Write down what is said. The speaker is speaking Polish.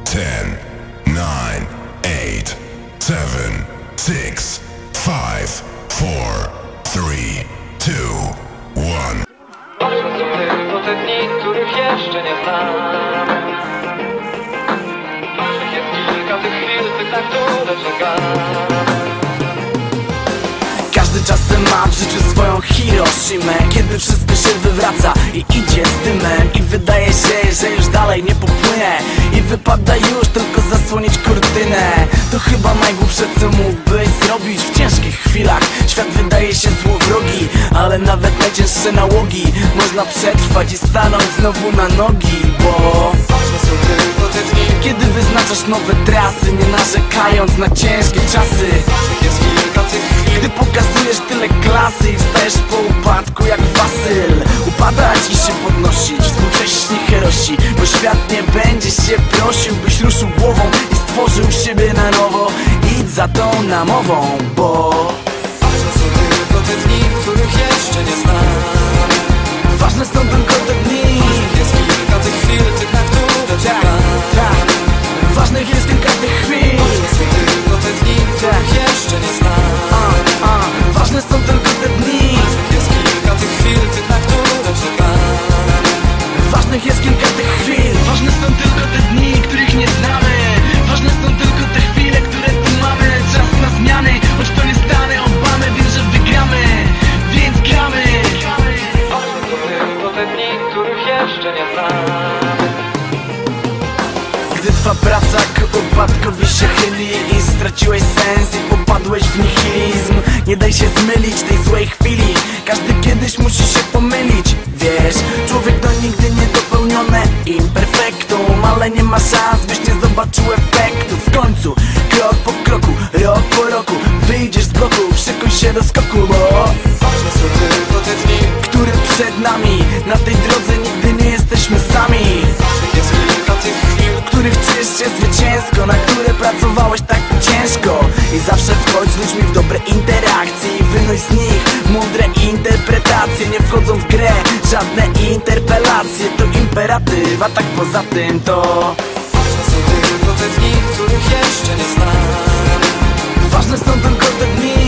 10, 9, 8, 7, 6, 5, 4, 3, 2, 1. Ważne są tylko te dni, których jeszcze nie znam. Ważnych jest kilka tych chwil, tych, na które czekam. Każdy czasem ma w życiu swoją Hiroshimę, kiedy wszystko się wywraca i idzie z dymem. I wydaje się, że już dalej nie popłynę i wypada już tylko zasłonić kurtynę. To chyba najgłupsze, co mógłbyś zrobić w ciężkich chwilach. Świat wydaje się złowrogi, ale nawet najcięższe nałogi można przetrwać i stanąć znowu na nogi. Bo Ważne są tylko te dni, kiedy wyznaczasz nowe trasy, nie narzekając na ciężkie czasy. ważnych jest kilka tych chwil. Gdy pokazujesz tyle klasy i wstajesz po upadku jak wasyl, upadać i się podnosić, współcześnie herosi. Bo świat nie będzie się prosił, byś ruszył głową i stworzył siebie na nowo. Idź za tą namową, bo Ważne są tylko te dni, których jeszcze nie znam. ważne są tylko te dni. Jest kilka tych chwil, tych, na które czekam. Tak, ważnych jest kilka tych chwil. Ważne są tylko te dni, których jeszcze nie znam. Ważne są tylko te dni. Jest kilka tych chwil, tych, na które czekam. Ważnych jest kilka tych chwil. Ważne są tylko te dni, których nie znamy. Ważne są tylko te chwile, które tu mamy. Czas na zmiany, choć to nie stanę Obamy. Wiem, że wygramy, więc gramy. Ważne są tylko te dni, których jeszcze nie znam. Gdy twa praca ku upadkowi się chyli i straciłeś sens i popadłeś w nihilizm, nie daj się zmylić tej złej chwili. Każdy kiedyś musi się pomylić. Wiesz, człowiek to nigdy niedopełnione imperfektum, ale nie ma szans, byś nie zobaczył efektu. W końcu, krok po kroku, rok po roku wyjdziesz z bloku, szykuj się do skoku, bo Ważne są tylko te dni, który przed nami, na tej drodze nigdy nie jesteśmy sami. jest kilka tych chwil. Których czujesz się zwycięsko, na które pracowałeś tak ciężko. I zawsze wchodź z ludźmi w dobre interakcje i wynoś z nich mądre interpretacje. Nie wchodzą w grę żadne interpelacje, to imperatyw, a tak poza tym to Ważne są tylko te dni, których jeszcze nie znam. ważne są tylko te dni.